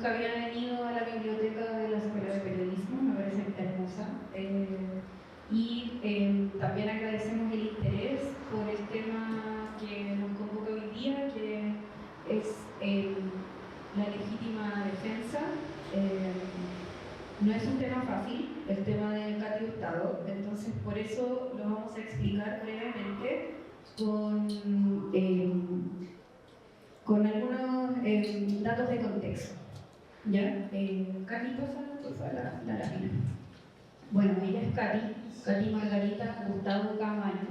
nunca había venido a la biblioteca de la Escuela de Periodismo, me parece hermosa. También agradecemos el interés por el tema que nos convoca hoy día, que es la legítima defensa. No es un tema fácil, el tema del Katy Hurtado, entonces por eso lo vamos a explicar brevemente con algunos datos de contexto. ¿Ya? Katy, pasa la lámina. Bueno, ella es Katy Margarita Hurtado Caamaño,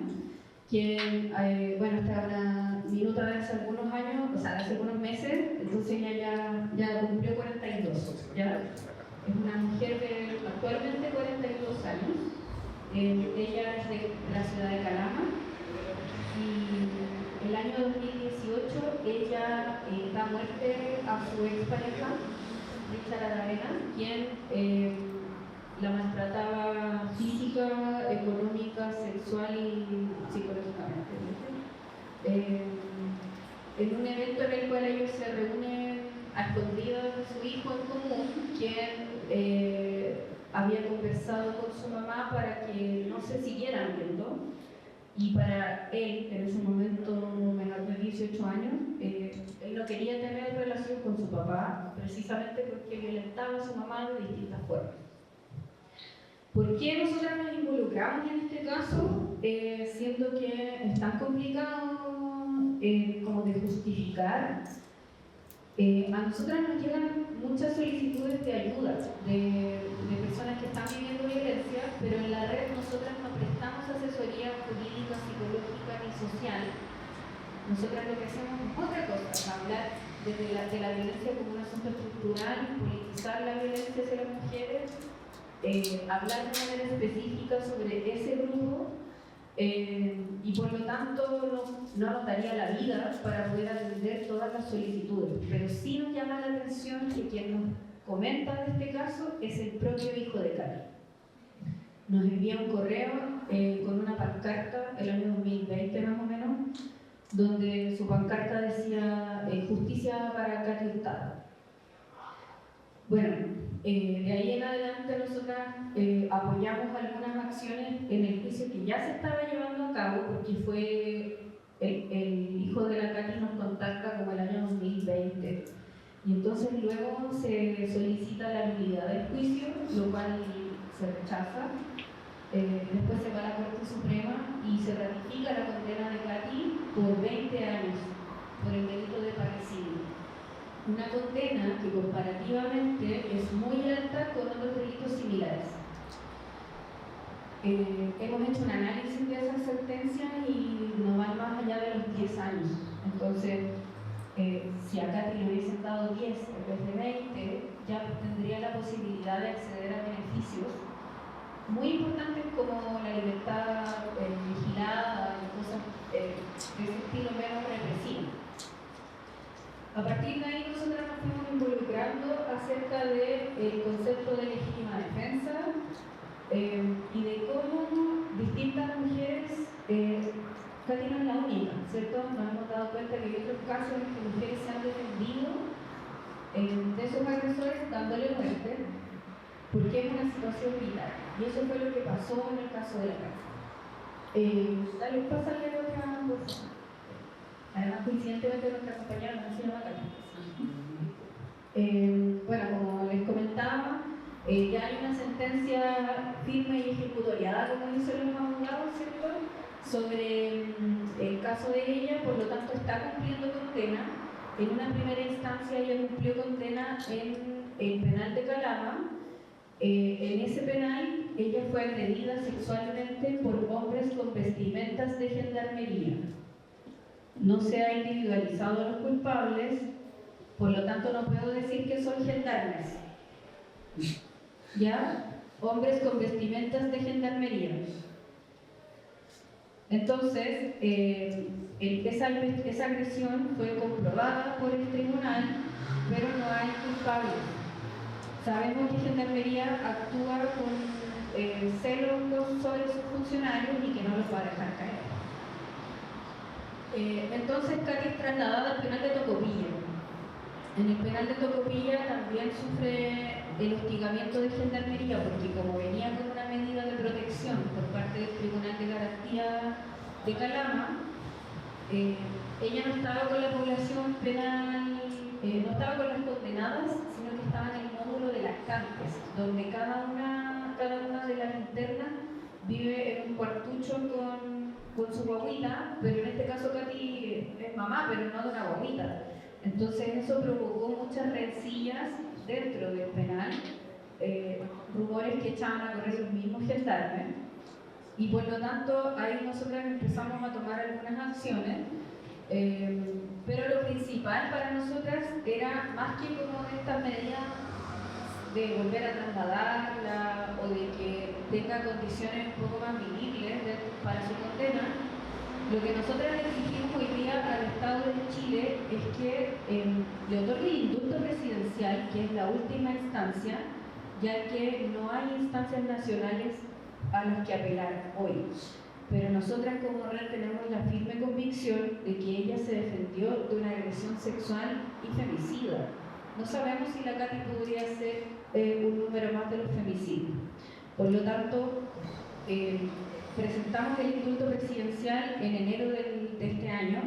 quien, hasta una minuta de hace algunos años, o sea, hace algunos meses, entonces ella ya cumplió 42, ¿ya? Es una mujer de actualmente 42 años. Ella es de la ciudad de Calama y el año 2018 ella da muerte a su expareja, Richard Aravena, quien la maltrataba física, económica, sexual y psicológicamente. En un evento en el cual ellos se reúnen a escondidas de su hijo en común, quien había conversado con su mamá para que no se siguieran viendo, y para él, en ese momento menor de 18 años, él no quería tener relación con su papá, precisamente porque violentaba a su mamá de distintas formas. ¿Por qué nosotros nos involucramos en este caso? Siendo que es tan complicado como de justificar. A nosotras nos llegan muchas solicitudes de ayuda de personas que están viviendo violencia, pero en la red nosotras no prestamos asesoría jurídica, psicológica ni social. Nosotras lo que hacemos es otra cosa, hablar de la violencia como un asunto estructural, politizar la violencia hacia las mujeres, hablar de manera específica sobre ese grupo, y por lo tanto no nos daría la vida para poder atender todas las solicitudes, pero sí nos llama la atención que quien nos comenta de este caso es el propio hijo de Katy. Nos envía un correo con una pancarta el año 2020 más o menos, donde su pancarta decía justicia para Katy Hurtado. Bueno, de ahí en adelante nosotras apoyamos algunas acciones en el juicio que ya se estaba llevando a cabo, porque fue el hijo de la Katy nos contacta como el año 2020, y entonces luego se solicita la nulidad del juicio, lo cual se rechaza. Después se va a la Corte Suprema y se ratifica la condena de Katy por 20 años por el delito de parricidio. Una condena que comparativamente es muy alta con otros delitos similares. Hemos hecho un análisis de esas sentencias y no van más allá de los 10 años. Entonces, si a Katy le hubiesen dado 10 en vez de 20, ya tendría la posibilidad de acceder a beneficios muy importantes como la libertad vigilada y cosas de ese estilo menos represivas. A partir de ahí nosotros nos fuimos involucrando acerca del concepto de legítima defensa y de cómo distintas mujeres, Katy no es la única, ¿cierto? Nos hemos dado cuenta que hay otros casos en que mujeres se han defendido de esos agresores dándole muerte, porque es una situación vital. Y eso fue lo que pasó en el caso de la Katy. Dale, pásale otra cosa. Además, coincidentemente, nuestra compañera no se llama Katy. Como les comentaba, ya hay una sentencia firme y ejecutoriada, como dicen los abogados, ¿cierto?, sobre el caso de ella, por lo tanto está cumpliendo condena. En una primera instancia ella cumplió condena en el penal de Calama. En ese penal ella fue agredida sexualmente por hombres con vestimentas de gendarmería. No se ha individualizado a los culpables, por lo tanto no puedo decir que son gendarmes. ¿Ya? Hombres con vestimentas de gendarmería. Entonces, esa agresión fue comprobada por el tribunal, pero no hay culpables. Sabemos que Gendarmería actúa con celos sobre sus funcionarios y que no los va a dejar caer. Entonces Katy es trasladada al penal de Tocopilla. En el penal de Tocopilla también sufre el hostigamiento de gendarmería, porque como venía con una medida de protección por parte del Tribunal de Garantía de Calama, ella no estaba con la población penal, no estaba con las condenadas, sino que estaba en el módulo de lactantes, donde cada una de las internas vive en un cuartucho con su guaguita, pero en este caso Katy es mamá, pero no de una guaguita. Entonces eso provocó muchas rencillas dentro del penal, rumores que echaban a correr los mismos gendarmes, y por lo tanto ahí nosotros empezamos a tomar algunas acciones, pero lo principal para nosotras era más que como estas medidas de volver a trasladarla o de que tenga condiciones un poco más vivibles para su condena. Lo que nosotros le exigimos hoy día al Estado de Chile es que le otorgue el indulto presidencial, que es la última instancia, ya que no hay instancias nacionales a las que apelar hoy. Pero nosotras como RED tenemos la firme convicción de que ella se defendió de una agresión sexual y femicida. No sabemos si la Katy podría ser un número más de los femicidios. Por lo tanto, presentamos el indulto presidencial en enero de este año,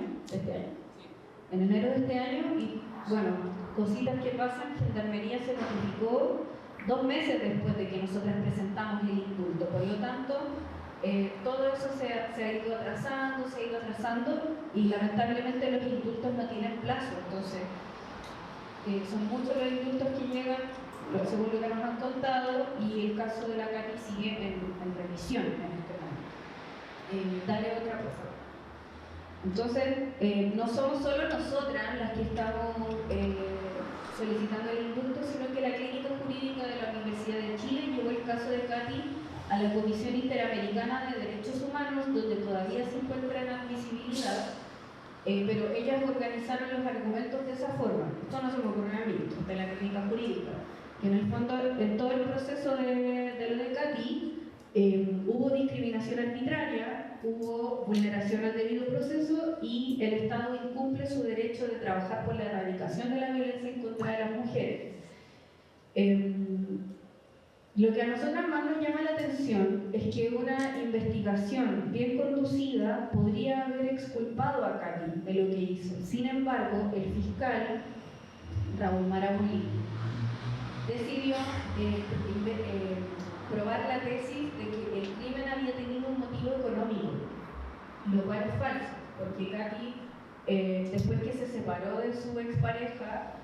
en enero de este año, y bueno, cositas que pasan, Gendarmería se notificó 2 meses después de que nosotras presentamos el indulto. Por lo tanto, todo eso se ha ido atrasando y lamentablemente los indultos no tienen plazo. Entonces, son muchos los indultos que llegan, según lo que nos han contado, y el caso de la Katy sigue en revisión en este momento. Dale otra cosa. Entonces, no somos solo nosotras las que estamos solicitando el indulto, sino que la Clínica Jurídica de la Universidad de Chile llevó el caso de Katy a la Comisión Interamericana de Derechos Humanos, donde todavía se encuentra en admisibilidad, pero ellas organizaron los argumentos de esa forma. Esto no se me ocurrió a mí, esto es de la Clínica Jurídica, que en el fondo, en todo el proceso de lo de Katy, hubo discriminación arbitraria, hubo vulneración al debido proceso y el Estado incumple su derecho de trabajar por la erradicación de la violencia en contra de las mujeres. Lo que a nosotros más nos llama la atención es que una investigación bien conducida podría haber exculpado a Katy de lo que hizo. Sin embargo, el fiscal Raúl Maraboli decidió probar la tesis de que el crimen había tenido un motivo económico, lo cual es falso, porque Katy, después que se separó de su expareja,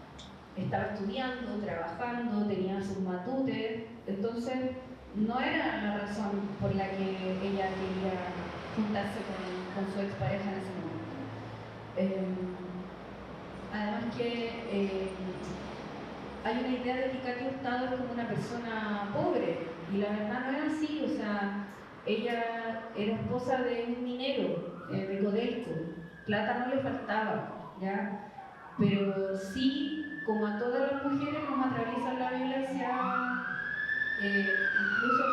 estaba estudiando, trabajando, tenía sus matutes, entonces no era la razón por la que ella quería juntarse con su expareja en ese momento. Además que hay una idea de que Katy Hurtado es como una persona pobre, y la verdad no es así. O sea, ella era esposa de un minero de Codelco, plata no le faltaba, ¿ya? Pero sí, como a todas las mujeres nos atraviesa la violencia, incluso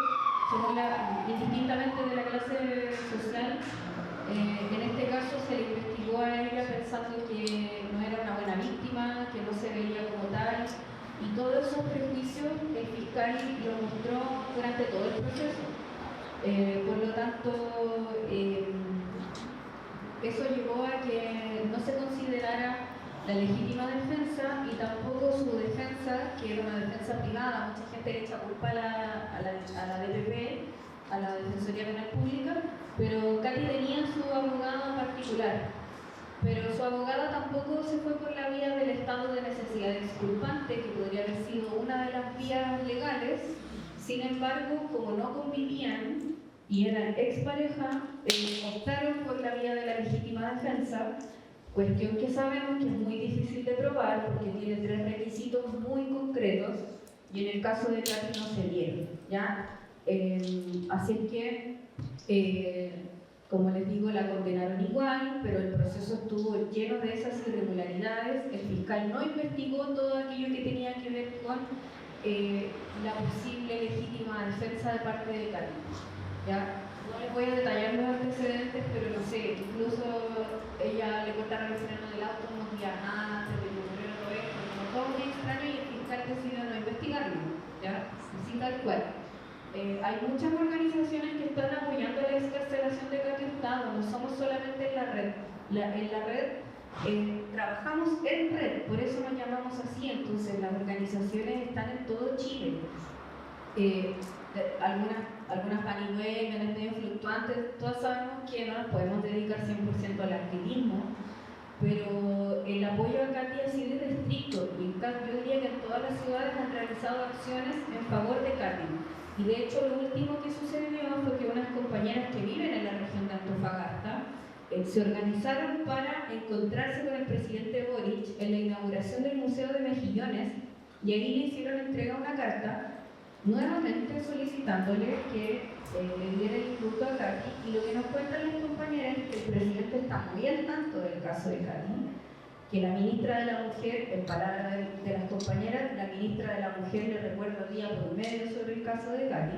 indistintamente de la clase social. En este caso se le investigó a ella pensando que no era una buena víctima, que no se veía como tal, y todos esos prejuicios el fiscal lo mostró durante todo el proceso. Por lo tanto, eso llevó a que no se considerara la legítima defensa y tampoco su defensa, que era una defensa privada. Mucha gente le echa culpa a la DPP, a la Defensoría Penal Pública, pero Katy tenía su abogada particular. Pero su abogada tampoco se fue por la vía del estado de necesidad exculpante, que podría haber sido una de las vías legales. Sin embargo, como no convivían y eran expareja, optaron por la vía de la legítima defensa, cuestión que sabemos que es muy difícil de probar porque tiene 3 requisitos muy concretos, y en el caso de Katy no se dieron, ¿ya? Así es que, como les digo, la condenaron igual, pero el proceso estuvo lleno de esas irregularidades. El fiscal no investigó todo aquello que tenía que ver con la posible legítima defensa de parte de Katy, ¿ya? No les voy a detallar los antecedentes, pero no sé, incluso ella le cortaron el freno del auto unos días antes de que ocurriera todo esto, no tal cual. Hay muchas organizaciones que están apoyando la excarcelación de Katy Hurtado, no somos solamente en la red. En la red trabajamos en red, por eso nos llamamos así, entonces las organizaciones están en todo Chile. Algunas van y vuelven, es medio fluctuantes, todas sabemos que no nos podemos dedicar 100% al activismo, pero el apoyo a Katy ha sido irrestricto y yo diría que en todas las ciudades han realizado acciones en favor de Katy. Y de hecho lo último que sucedió fue que unas compañeras que viven en la región de Antofagasta se organizaron para encontrarse con el presidente Boric en la inauguración del Museo de Mejillones y ahí le hicieron entrega una carta nuevamente solicitándole que le diera el indulto a Katy. Y lo que nos cuentan las compañeras es que el presidente está muy al tanto del caso de Katy, que la ministra de la Mujer, en palabras de las compañeras, la ministra de la Mujer le recuerda día por medio sobre el caso de Katy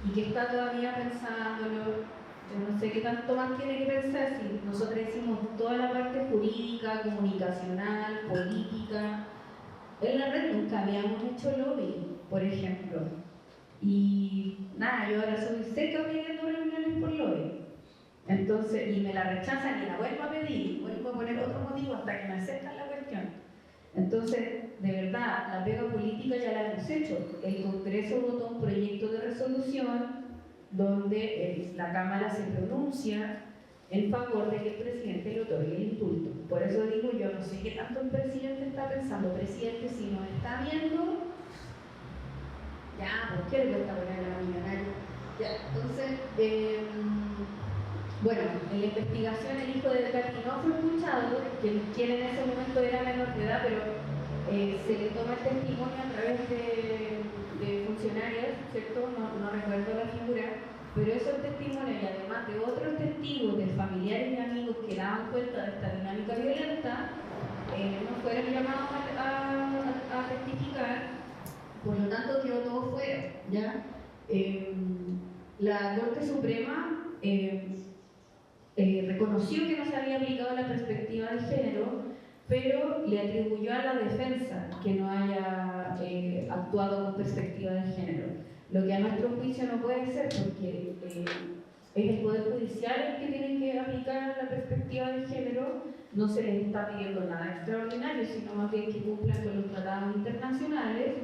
y que está todavía pensándolo. Yo no sé qué tanto más tiene que pensar si nosotros hicimos toda la parte jurídica, comunicacional, política. En la red nunca habíamos hecho lobby, por ejemplo. Y nada, yo ahora soy seca pidiendo reuniones por lobby. Entonces, y me la rechazan y la vuelvo a pedir, vuelvo a poner otro motivo hasta que me aceptan la cuestión. Entonces, de verdad, la pega política ya la hemos hecho. El Congreso votó un proyecto de resolución donde la Cámara se pronuncia en favor de que el presidente le otorgue el indulto. Por eso digo, yo no sé qué tanto el presidente está pensando. Presidente, si nos está viendo, ya, ¿por qué le cuesta poner a la millonaria? Ya, entonces, bueno, en la investigación el hijo de Katy no fue escuchado, quien en ese momento era menor de edad, pero se le toma el testimonio a través de funcionarios, ¿cierto? No recuerdo la figura, pero esos testimonios y además de otros testigos, de familiares y amigos que daban cuenta de esta dinámica violenta, no fueron llamados a testificar, por lo tanto quedó todo fuera, ¿ya? La Corte Suprema reconoció que no se había aplicado la perspectiva de género, pero le atribuyó a la defensa que no haya actuado con perspectiva de género, lo que a nuestro juicio no puede ser, porque es el Poder Judicial el que tiene que aplicar la perspectiva de género. No se les está pidiendo nada extraordinario, sino más bien que cumplan con los tratados internacionales.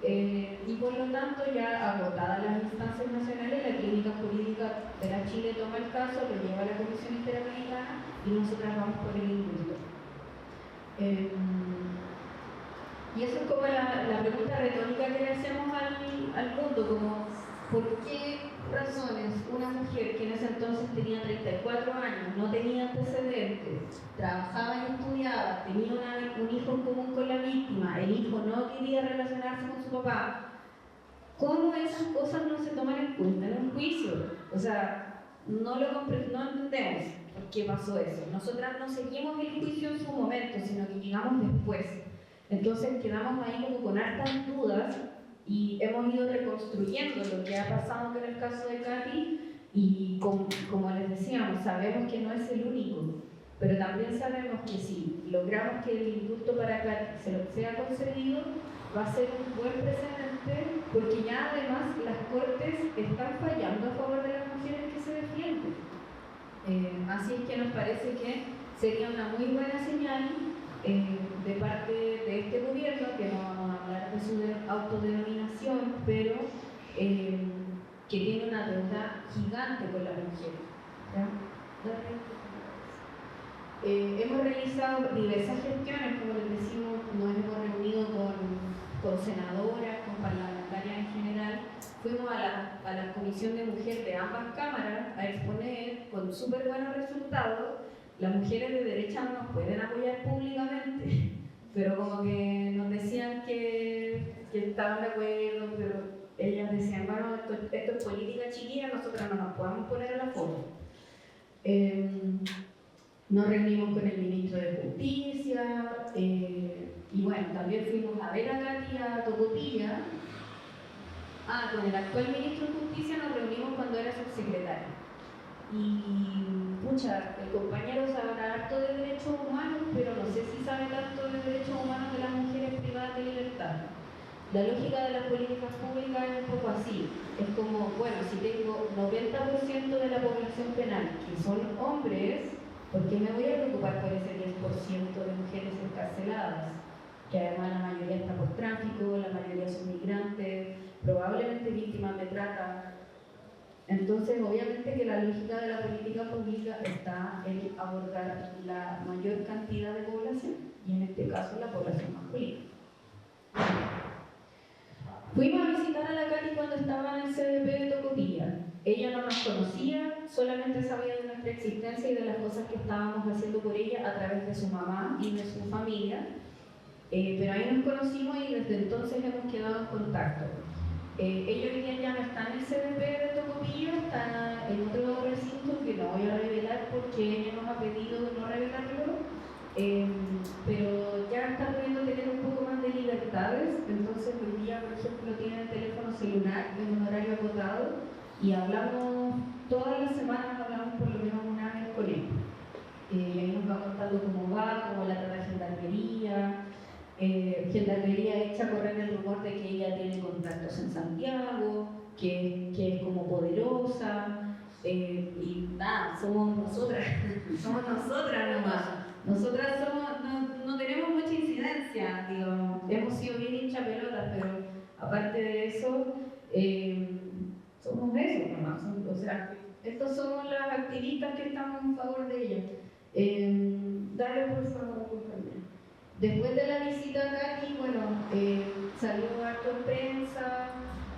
Y por lo tanto, ya agotadas las instancias nacionales, la clínica jurídica de la Chile toma el caso, lo lleva a la Comisión Interamericana y nosotras vamos por el indulto. Y eso es como la pregunta retórica que le hacemos al mundo, como ¿por qué razones una mujer que en ese entonces tenía 34 años, no tenía antecedentes, trabajaba y estudiaba, tenía un hijo en común con la víctima, el hijo no quería relacionarse con su papá, cómo esas cosas no se toman en cuenta en un juicio? O sea, no entendemos por qué pasó eso. Nosotras no seguimos el juicio en su momento, sino que llegamos después. Entonces quedamos ahí como con hartas dudas y hemos ido reconstruyendo lo que ha pasado con el caso de Katy y como les decíamos, sabemos que no es el único, pero también sabemos que si logramos que el indulto para Katy se lo sea concedido, va a ser un buen precedente, porque ya además las cortes están fallando a favor de las mujeres que se defienden. Así es que nos parece que sería una muy buena señal de parte de este gobierno, que no vamos a hablar de su autodenominación, pero que tiene una deuda gigante con las mujeres. Hemos realizado diversas gestiones, como les decimos, nos hemos reunido con senadoras, con parlamentarias en general. Fuimos a la Comisión de Mujer de ambas cámaras a exponer con súper buenos resultados. Las mujeres de derecha no nos pueden apoyar públicamente, pero como que nos decían que estaban de acuerdo, pero ellas decían, bueno, esto es política chiquilla, nosotras no nos podemos poner a la foto. Nos reunimos con el ministro de Justicia, y bueno, también fuimos a ver a Katy a Tocopilla. Con el actual ministro de Justicia nos reunimos cuando era subsecretario. Y, pucha, el compañero sabrá harto de derechos humanos, pero no sé si sabe tanto de derechos humanos de las mujeres privadas de libertad. La lógica de las políticas públicas es un poco así. Es como, bueno, si tengo 90% de la población penal que son hombres, ¿por qué me voy a preocupar por ese 10% de mujeres encarceladas? Que además la mayoría está por tráfico, la mayoría son migrantes, probablemente víctimas de trata. Entonces, obviamente que la lógica de la política pública está en abordar la mayor cantidad de población, y en este caso la población masculina. Fuimos a visitar a la Katy cuando estaba en el CDP de Tocopilla. Ella no nos conocía, solamente sabía de nuestra existencia y de las cosas que estábamos haciendo por ella a través de su mamá y de su familia. Pero ahí nos conocimos y desde entonces hemos quedado en contacto. Ella hoy día ya no está en el CDP de Tocopilla, está en otro recinto que no voy a revelar porque ella nos ha pedido no revelarlo, pero ya está pudiendo tener un poco más de libertades. Entonces hoy día, por ejemplo, tiene el teléfono celular en un horario acotado y hablamos todas las semanas, hablamos por lo menos una vez con él. Y ahí nos va contando cómo va, cómo la trata Gendarmería. Gendarmería echa a correr el rumor de que ella tiene contactos en Santiago, que es como poderosa, y nada, somos nosotras, somos nosotras nomás. Nosotras no tenemos mucha incidencia, digo, hemos sido bien hincha pelotas, pero aparte de eso, somos eso nomás. O sea, estos somos las activistas que estamos en favor de ella. Dale por favor, compañera. Después de la visita a Katy, bueno, salió harto en prensa,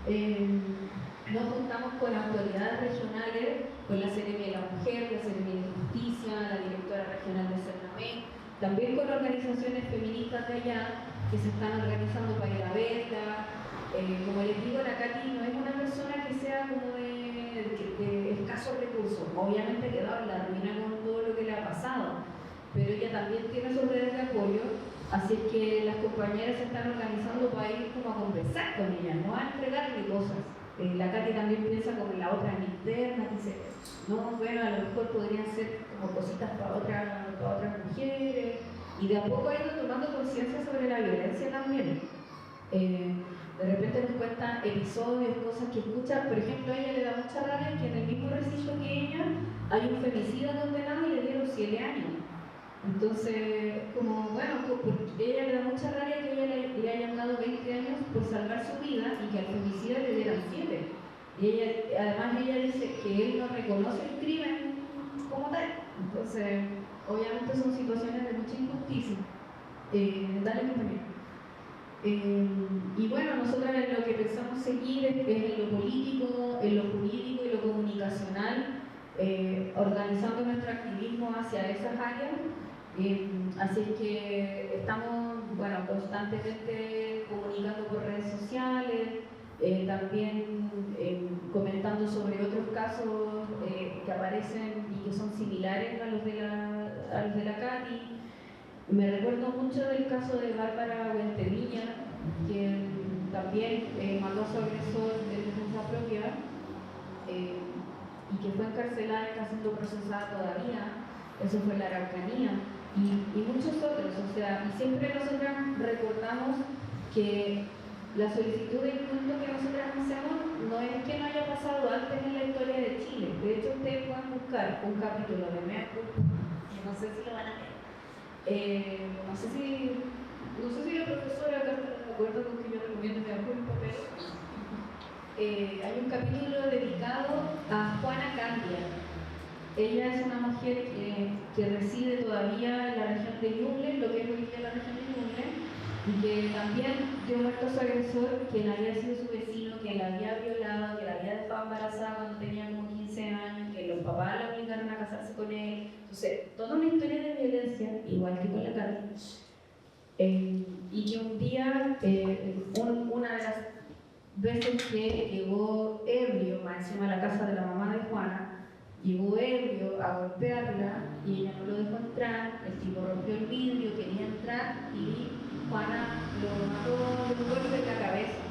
nos juntamos con autoridades regionales, con la Seremi de la Mujer, la Seremi de Justicia, la directora regional de Cernamé, también con organizaciones feministas de allá que se están organizando para ir a verla. Como les digo, la Katy no es una persona que sea como de escasos recursos, obviamente ha quedado en la ruina con todo lo que le ha pasado, pero ella también tiene sus redes de apoyo, así es que las compañeras se están organizando para ir como a conversar con ella, no a entregarle cosas. La Katy también piensa como en la otra interna, dice, no, bueno, a lo mejor podrían ser como cositas para otras mujeres, y de a poco ha ido tomando conciencia sobre la violencia también. De repente nos cuenta episodios, cosas que escucha. Por ejemplo, a ella le da mucha rabia que en el mismo recinto que ella hay un femicida condenado y le dieron 7 años. Entonces, como, bueno, porque ella le da mucha rabia que ella le hayan dado 20 años por salvar su vida y que al femicida le dieran 7. Y además ella dice que él no reconoce el crimen como tal. Entonces, obviamente son situaciones de mucha injusticia. Dale, compañero. Y bueno, nosotros en lo que pensamos seguir es en lo político, en lo jurídico y lo comunicacional, organizando nuestro activismo hacia esas áreas. Así es que estamos, bueno, constantemente comunicando por redes sociales, también comentando sobre otros casos que aparecen y que son similares a los de la Katy. Me recuerdo mucho del caso de Bárbara Huentevilla, quien también mató a su agresor de defensa propia y que fue encarcelada y está siendo procesada todavía. Eso fue en la Araucanía. Y muchos otros, o sea, y siempre nosotras recordamos que la solicitud de indulto que nosotras hacemos no es que no haya pasado antes en la historia de Chile. De hecho, ustedes pueden buscar un capítulo de Mea Culpa, que no sé si lo van a ver. No sé si la profesora acá está de acuerdo con que yo recomiendo Mea Culpa, pero hay un capítulo dedicado a Juana Candia. Ella es una mujer que reside todavía en la región de Ñuble, lo que es hoy día la región de Ñuble, y que también dio muerto a su agresor, quien había sido su vecino, que la había violado, que la había dejado embarazada cuando tenía como 15 años, que los papás la obligaron a casarse con él. Entonces, toda una historia de violencia, igual que con la Katy. Y que un día, una de las veces que llegó ebrio, más encima a la casa de la mamá de Juana, llegó ebrio a golpearla y ella no lo dejó entrar, el tipo rompió el vidrio, quería entrar y Juana lo mató de un golpe en la cabeza.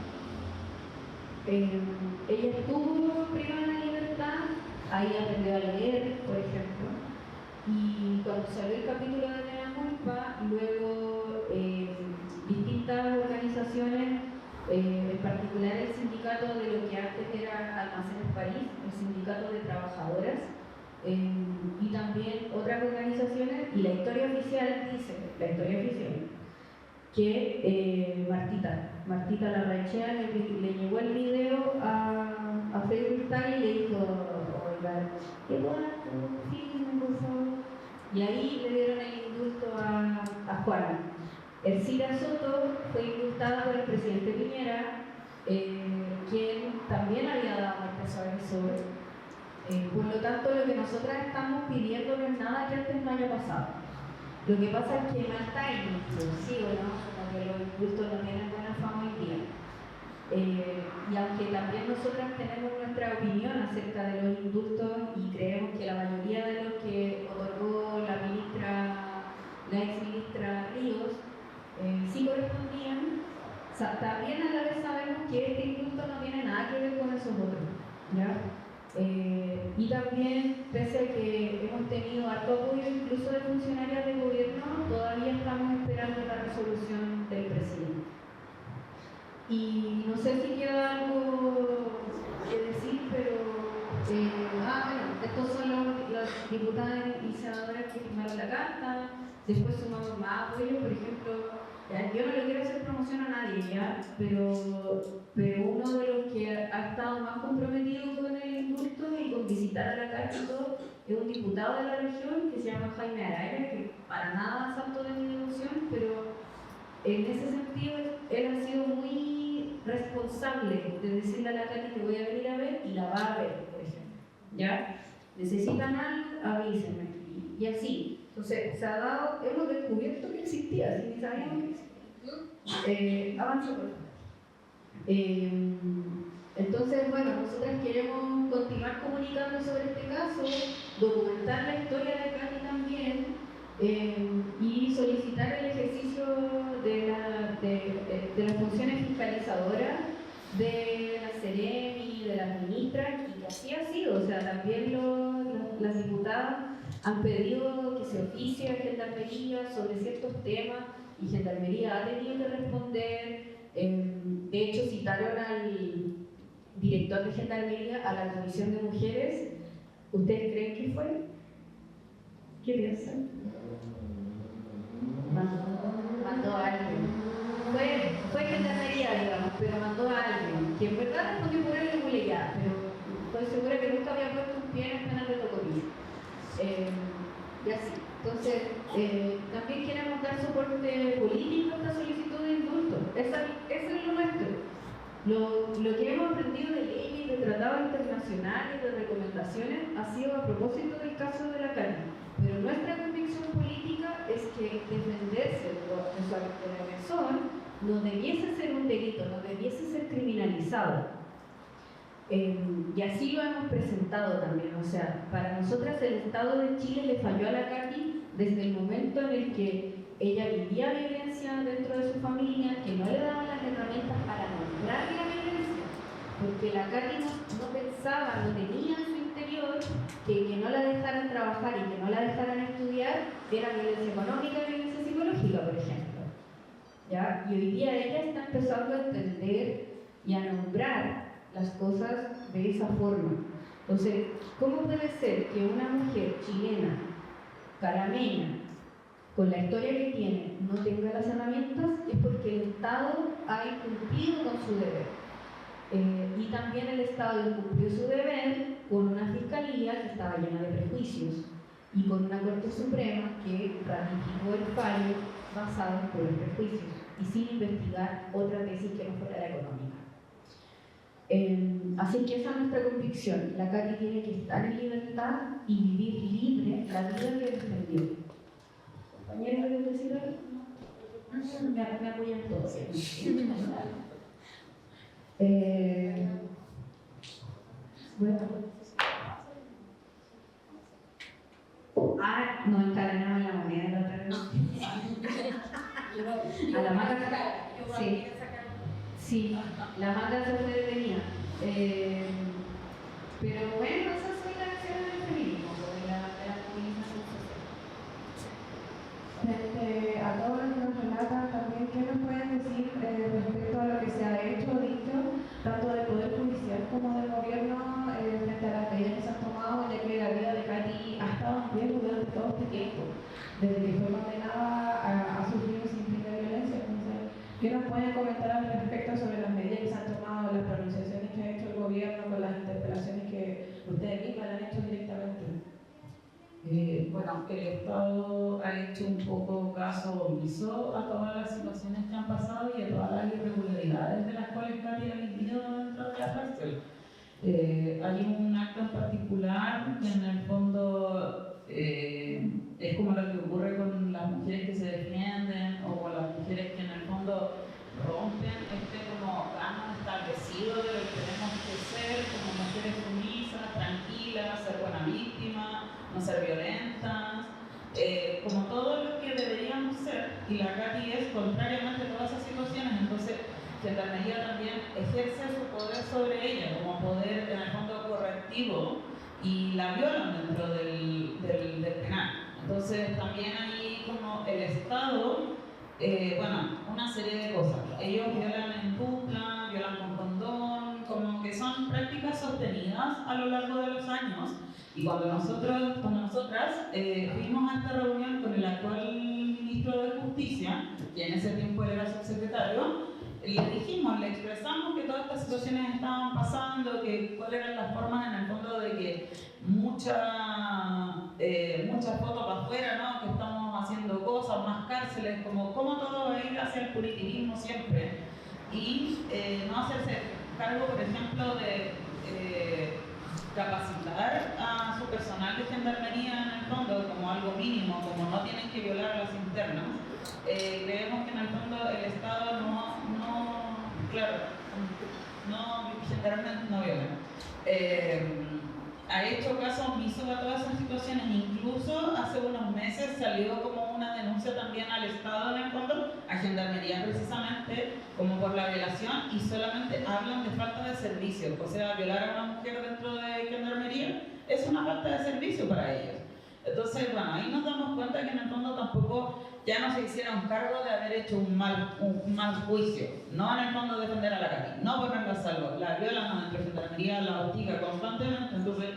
Ella estuvo privada de la libertad, ahí aprendió a leer, por ejemplo, y cuando salió el capítulo de Mea Culpa, luego distintas organizaciones en particular el sindicato de lo que antes era Almacenes París, el sindicato de trabajadoras, y también otras organizaciones, y la historia oficial dice, que Martita Larrachea le llevó el video a Facebook Tag y le dijo, oiga, qué bueno, filme, por favor. Y ahí le dieron el indulto a Juana. Ercila Soto fue indultada por el presidente Piñera, quien también había dado muerte sobre. Por lo tanto, lo que nosotras estamos pidiendo no es nada que antes no haya pasado. Lo que pasa es que mal timing, sí o no, como que los indultos no tienen buena fama hoy día. Y aunque también nosotras tenemos nuestra opinión acerca de los indultos y creemos que la mayoría de los que otorgó la ex ministra Ríos, sí correspondían, también a la vez sabemos que este indulto no tiene nada que ver con esos otros, ¿ya? Y también, pese a que hemos tenido harto apoyo incluso de funcionarios de gobierno, todavía estamos esperando la resolución del presidente. Y no sé si queda algo que decir, pero bueno, estos son las diputadas y senadoras que firmaron la carta. Después sumamos más apoyo, por ejemplo, yo no le quiero hacer promoción a nadie, ¿ya? Pero uno de los que ha estado más comprometido con el indulto y con visitar a la carta y todo, es un diputado de la región que se llama Jaime Araya, que para nada salto de mi devoción, pero en ese sentido él ha sido muy responsable de decirle a la Katy que voy a venir a ver y la va a ver, por ejemplo, ¿ya? Necesitan algo, avísenme, y así. Entonces, se ha dado, hemos descubierto que existía, si ni sabíamos que existía. Avanzo por favor. Entonces, bueno, nosotros queremos continuar comunicando sobre este caso, documentar la historia de Katy también, y solicitar el ejercicio de las funciones fiscalizadoras de la Seremi, de las ministras, y que así ha sido. O sea, también las diputadas han pedido que se oficie a Gendarmería sobre ciertos temas y Gendarmería ha tenido que responder. De hecho, citaron al director de Gendarmería a la Comisión de Mujeres. ¿Ustedes creen que fue? ¿Qué piensan? Mandó a alguien. Fue Gendarmería, digamos, pero mandó a alguien que en verdad respondió por él en Guleyá, pero estoy segura que nunca había puesto un pie en el penal de Tocopilla. Y así. Entonces, también queremos dar soporte político a esta solicitud de indulto. Eso es lo nuestro. Lo que hemos aprendido de leyes, de tratados internacionales, de recomendaciones, ha sido a propósito del caso de la carne. Pero nuestra convicción política es que defenderse de su agresor no debiese ser un delito, no debiese ser criminalizado. Y así lo hemos presentado también. O sea, para nosotras el Estado de Chile le falló a la Katy desde el momento en el que ella vivía violencia dentro de su familia, que no le daban las herramientas para nombrar la violencia, porque la Katy no pensaba, no tenía en su interior que no la dejaran trabajar y que no la dejaran estudiar era violencia económica y violencia psicológica, por ejemplo. ¿Ya? Y hoy día ella está empezando a entender y a nombrar las cosas de esa forma. Entonces, ¿cómo puede ser que una mujer chilena, carameña, con la historia que tiene, no tenga las herramientas? Es porque el Estado ha incumplido con su deber. Y también el Estado incumplió su deber con una fiscalía que estaba llena de prejuicios y con una Corte Suprema que ratificó el fallo basado en puros prejuicios y sin investigar otra tesis que no fuera la económica. Así que esa es nuestra convicción. La Katy tiene que estar en libertad y vivir libre la vida que defendió. ¿Compañeros, ¿quieres decir algo? Me apoyan todos. Bueno. Nos encadenamos en la moneda la otra vez. A la manga. Sí. Sí, la manga se fue detenida. Pero bueno, esas son las acciones del feminismo, de la movilización social. A todos los que nos relatan también, ¿qué nos pueden decir respecto a lo que se ha hecho este tiempo, desde que fue condenada a sufrir un sinfín de violencia. Entonces, ¿qué nos pueden comentar al respecto sobre las medidas que se han tomado, las pronunciaciones que ha hecho el gobierno con las interpelaciones que ustedes mismas le han hecho directamente? Bueno, el Estado ha hecho un poco caso omiso a todas las situaciones que han pasado y a todas las irregularidades de las cuales Katy ha vivido dentro de la cárcel. Hay un acto en particular que en el fondo es como lo que ocurre con las mujeres que se defienden o con las mujeres que en el fondo rompen como plano establecido de lo que tenemos que ser como mujeres sumisas, tranquilas, ser buena víctima, no ser violentas, como todo lo que deberíamos ser. Y la Katy es contrariamente a todas esas situaciones. Entonces Gendarmería también ejerce su poder sobre ella como poder en el fondo correctivo y la violan dentro del penal. Entonces también hay como el Estado, bueno, una serie de cosas. Ellos violan en dupla, violan con condón, como que son prácticas sostenidas a lo largo de los años. Y cuando nosotras fuimos a esta reunión con el actual ministro de Justicia, que en ese tiempo él era subsecretario, le expresamos que todas estas situaciones estaban pasando, que cuáles eran las formas en el fondo de que muchas fotos para afuera, ¿no? Que estamos haciendo cosas, más cárceles, como todo va a ir hacia el punitivismo siempre. Y no hacerse cargo, por ejemplo, de capacitar a su personal de gendarmería en el fondo como algo mínimo, como no tienen que violar a las internas. Creemos que en el fondo el Estado generalmente no viola. Ha hecho caso omiso a todas esas situaciones. Incluso hace unos meses salió como una denuncia también al Estado en el fondo, a Gendarmería precisamente, como por la violación, y solamente hablan de falta de servicio. O sea, violar a una mujer dentro de Gendarmería es una falta de servicio para ellos. Entonces, bueno, ahí nos damos cuenta que en el fondo tampoco ya no se hicieron cargo de haber hecho un mal juicio. No en el fondo defender a la Katy, no ponerla a salvo. La violan dentro de Gendarmería, la hostiga constantemente. Entonces,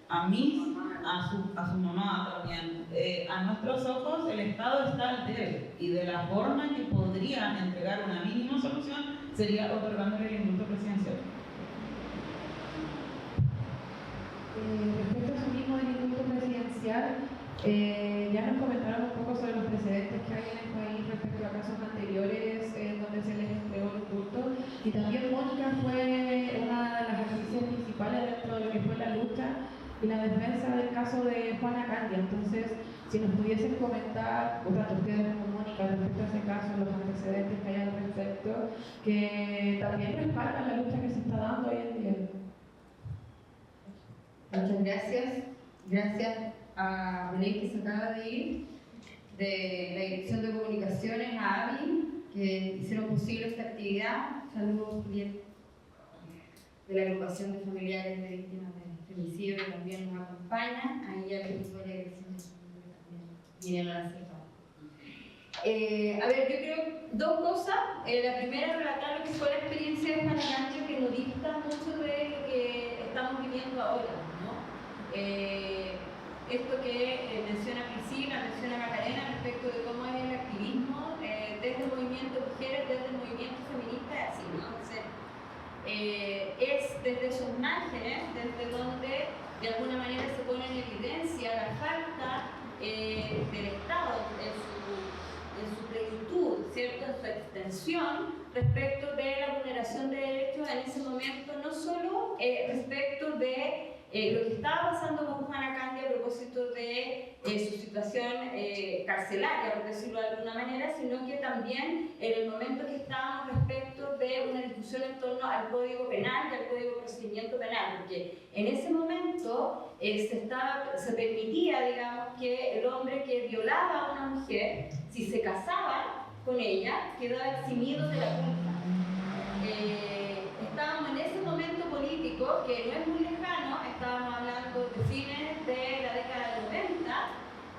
a mí, a su mamá también, a nuestros ojos el Estado está al debe. Y de la forma que podría entregar una mínima solución sería otorgándole el indulto presidencial. Respecto a su mismo indulto presidencial, ya nos comentaron un poco sobre los precedentes que hay en el país respecto a casos anteriores donde se les entregó el indulto, y también Mónica fue una de las actrices principales dentro de lo que fue la lucha y la defensa del caso de Juana Candia. Entonces, si nos pudiesen comentar, tanto ustedes como Mónica, respecto a ese caso, los antecedentes que hay al respecto, que también respaldan la lucha que se está dando hoy en día. Muchas gracias. Gracias a Belén, que se acaba de ir, de la Dirección de Comunicaciones, a Avi, que hicieron posible esta actividad. Saludos, Julieta, de la Agrupación de Familiares de Víctimas de Femicidio, que también nos acompaña. Ahí al equipo de la Dirección de Salud también vinieron a hacer trabajo. A ver, yo creo dos cosas. La primera, relatar lo que fue la experiencia de Juana Candia, que nos dista mucho de lo que estamos viviendo ahora, ¿no? Esto que menciona Priscila, menciona Macarena respecto de cómo es el activismo desde el movimiento de mujeres, desde el movimiento feminista, así, ¿no? Entonces, es desde sus márgenes, desde donde de alguna manera se pone en evidencia la falta del Estado en su plenitud, ¿cierto? En su extensión respecto de la vulneración de derechos en ese momento, no solo respecto de lo que estaba pasando con Juana Candia a propósito de su situación carcelaria, por decirlo de alguna manera, sino que también en el momento que estábamos respecto de una discusión en torno al Código Penal y al Código de Procedimiento Penal, porque en ese momento se permitía, digamos, que el hombre que violaba a una mujer, si se casaba con ella, quedaba eximido de la culpa. Estábamos en ese momento político que no es muy lejano, estábamos hablando de fines de la década del 90,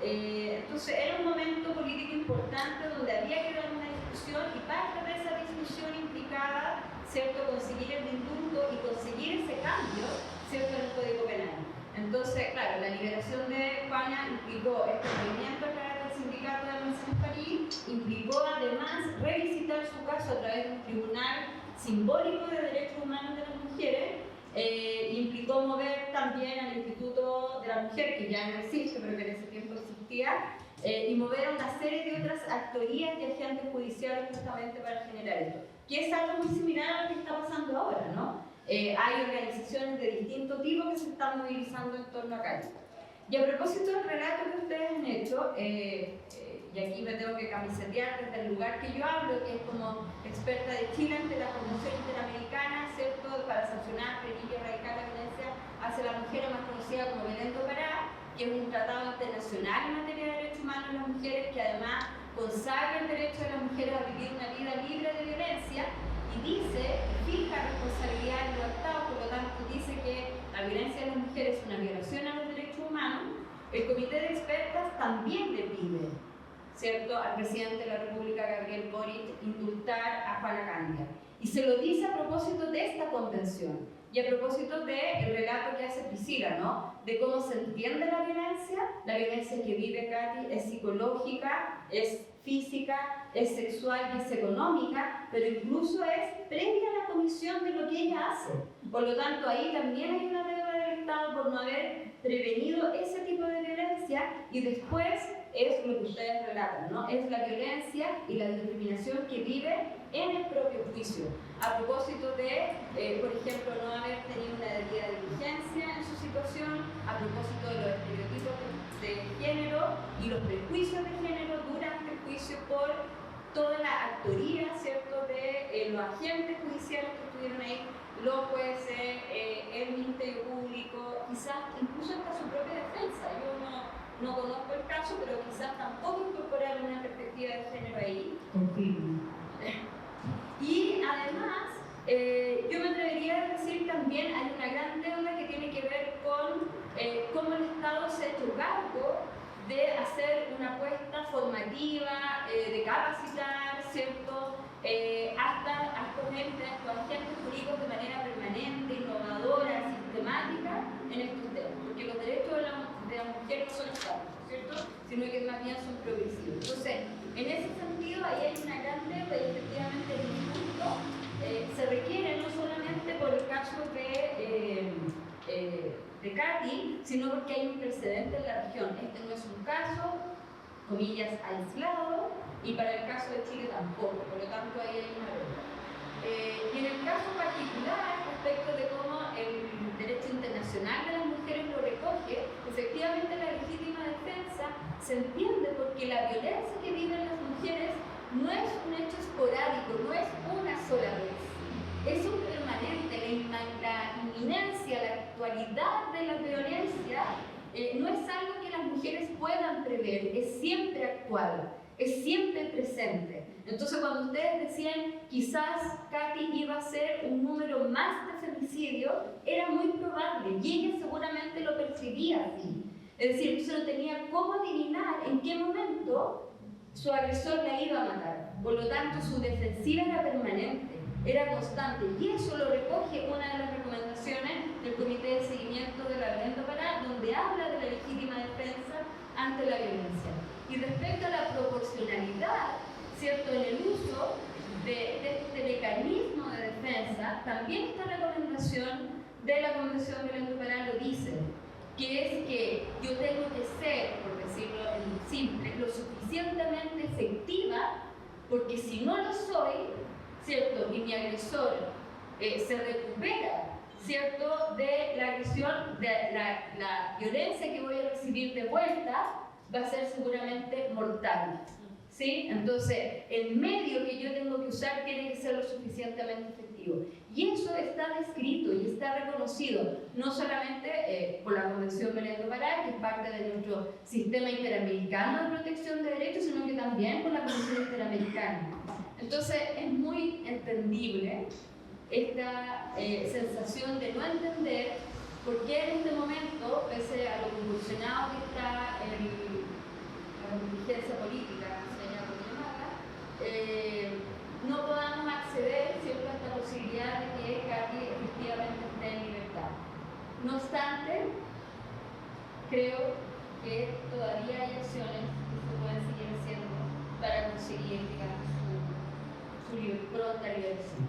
entonces era un momento político importante donde había que dar una discusión, y parte de esa discusión implicaba, ¿cierto?, conseguir el indulto y conseguir ese cambio, ¿cierto?, en el Código Penal. Entonces, claro, la liberación de Juana implicó este movimiento a través del sindicato de Almacenes París, implicó además revisitar su caso a través de un tribunal simbólico de derechos humanos de las mujeres, implicó mover también al Instituto de la Mujer, que ya no existe, pero que en ese tiempo existía, y mover a una serie de otras actorías y agentes judiciales justamente para generar esto, que es algo muy similar a lo que está pasando ahora, ¿no? Hay organizaciones de distinto tipo que se están movilizando en torno a Cati. Y a propósito del relato que ustedes han hecho, y aquí me tengo que camisetear desde el lugar que yo hablo, que es como experta de Chile ante la Convención Interamericana, ¿cierto?, para sancionar, prevenir y erradicar la violencia hacia la mujer, más conocida como Belén do Pará, que es un tratado internacional en materia de derechos humanos de las mujeres, que además consagra el derecho de las mujeres a vivir una vida libre de violencia, y dice, fija responsabilidad de los Estados, por lo tanto dice que la violencia de las mujeres es una violación a los derechos humanos. El comité de expertas también le pide, ¿cierto?, al presidente de la República, Gabriel Boric, indultar a Juana Candia. Y se lo dice a propósito de esta convención y a propósito del relato que hace Priscila, ¿no?, de cómo se entiende la violencia que vive Cati es psicológica, es física, es sexual y es económica, pero incluso es previa a la comisión de lo que ella hace. Por lo tanto, ahí también hay una deuda del Estado por no haber prevenido ese tipo de violencia, y después es lo que ustedes relatan, ¿no? Es la violencia y la discriminación que vive en el propio juicio. A propósito de, por ejemplo, no haber tenido una debida diligencia en su situación, a propósito de los estereotipos de género y los prejuicios de género durante el juicio por toda la actoría, ¿cierto?, de los agentes judiciales que estuvieron ahí, los jueces, el Ministerio Público, quizás incluso hasta su propia defensa. Yo no conozco el caso, pero quizás tampoco incorporaron una perspectiva de género ahí. Confirmo. Y además, yo me atrevería a decir también hay una gran deuda que tiene que ver con cómo el Estado se ha hecho cargo de hacer una apuesta formativa, de capacitar, ¿cierto?, hasta a estos agentes jurídicos de manera permanente, innovadora, sistemática en estos temas, porque los derechos de la mujer no son estáticos, ¿cierto?, sino que más bien son progresivos. Entonces, en ese sentido, ahí hay una gran deuda y efectivamente el punto se requiere no solamente por el caso de Cati, sino porque hay un precedente en la región. Este no es un caso, comillas, aislado, y para el caso de Chile tampoco, por lo tanto ahí hay una deuda. Y en el caso particular, respecto de cómo el derecho internacional de las mujeres lo recoge, efectivamente la legítima defensa se entiende porque la violencia que viven las mujeres no es un hecho esporádico, no es una sola vez, es un permanente. La inminencia, la actualidad de la violencia no es algo que las mujeres puedan prever, es siempre actual, es siempre presente. Entonces, cuando ustedes decían quizás Cati iba a ser un número más de femicidio, era muy probable y ella seguramente lo percibía así. Es decir, entonces no tenía cómo adivinar en qué momento su agresor la iba a matar. Por lo tanto, su defensiva era permanente, era constante, y eso lo recoge una de las recomendaciones del Comité de Seguimiento de la Belén do Pará, donde habla de la legítima defensa ante la violencia. Y respecto a la proporcionalidad, ¿cierto?, en el uso de este mecanismo de defensa, también esta recomendación de la Convención Belén do Pará lo dice, que es que yo tengo que ser, por decirlo en simple, lo suficientemente efectiva, porque si no lo soy, ¿cierto?, y mi agresor se recupera, ¿cierto?, de la agresión, de la violencia que voy a recibir de vuelta, va a ser seguramente mortal, ¿sí? Entonces, el medio que yo tengo que usar tiene que ser lo suficientemente efectivo. Y eso está descrito y está reconocido, no solamente por la Convención Belén do Pará, que es parte de nuestro sistema interamericano de protección de derechos, sino que también por la Convención Interamericana. Entonces, es muy entendible esta sensación de no entender por qué en este momento, pese a lo convulsionado que está la contingencia política, señora Cotiñamata, no podamos acceder, ¿cierto?, a esta posibilidad de que Cati efectivamente esté en libertad. No obstante, creo que todavía hay acciones que se pueden seguir haciendo para conseguir, digamos, su pronta liberación.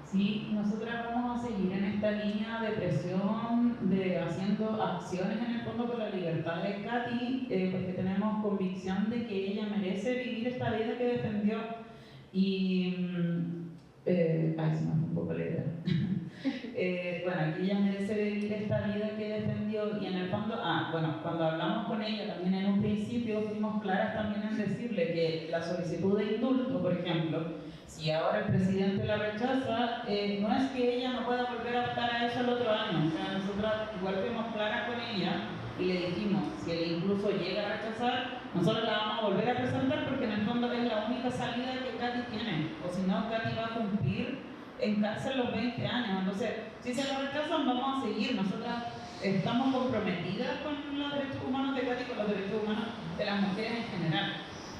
Sí, nosotras vamos a seguir en esta línea de presión, haciendo acciones en el fondo por la libertad de Katy, porque tenemos convicción de que ella merece vivir esta vida que defendió. Y se me fue un poco la idea. Bueno, que ella merece vivir esta vida que defendió, y en el fondo, cuando hablamos con ella también en un principio fuimos claras también en decirle que la solicitud de indulto, por ejemplo, si ahora el presidente la rechaza, no es que ella no pueda volver a optar a eso el otro año. O sea, nosotros igual fuimos claras con ella y le dijimos, si él incluso llega a rechazar, nosotros la vamos a volver a presentar, porque en el fondo es la única salida que Katy tiene, o si no, Katy va a cumplir en cárcel los 20 años. Entonces, si se lo rechazan, vamos a seguir. Nosotras estamos comprometidas con los derechos humanos de Katy, con los derechos humanos de las mujeres en general.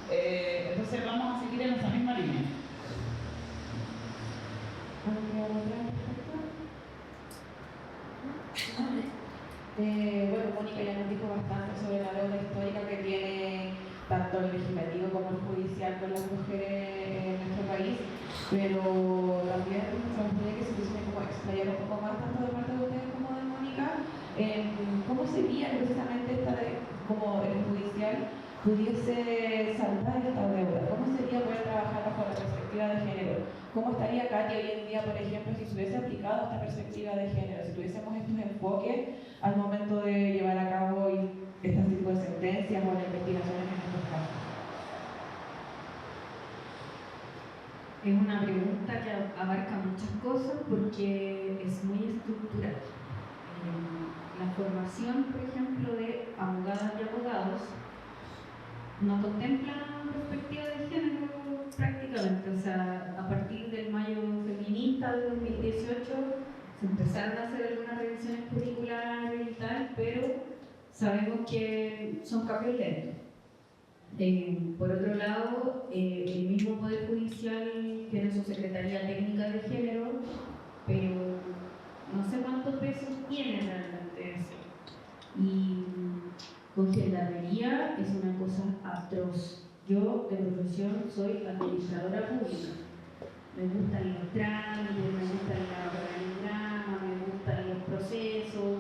Entonces vamos a seguir en esa misma línea. Bueno, Mónica ya nos dijo bastante sobre la deuda histórica que tiene tanto el legislativo como el judicial con las mujeres en nuestro país, pero también me gustaría que se pudiese como explayar un poco más, tanto de parte de ustedes como de Mónica, en cómo sería precisamente esta como el judicial pudiese salvar esta deuda, cómo sería poder trabajar bajo la perspectiva de género. ¿Cómo estaría Katy hoy en día, por ejemplo, si se hubiese aplicado esta perspectiva de género, si tuviésemos estos enfoques al momento de llevar a cabo este tipo de sentencias o de investigaciones en estos casos? Es una pregunta que abarca muchas cosas porque es muy estructural. La formación, por ejemplo, de abogadas y abogados no contempla perspectiva de género prácticamente. O sea, a partir del Mayo Feminista de 2018 se empezaron a hacer algunas revisiones curriculares y tal, pero sabemos que son cambios lentos. Por otro lado, el mismo Poder Judicial tiene su Secretaría Técnica de Género, pero no sé cuántos pesos tiene realmente eso. Y con gendarmería es una cosa atroz. Yo de profesión soy administradora pública. Me gustan los trámites, me gustan los organigramas, me gustan los procesos,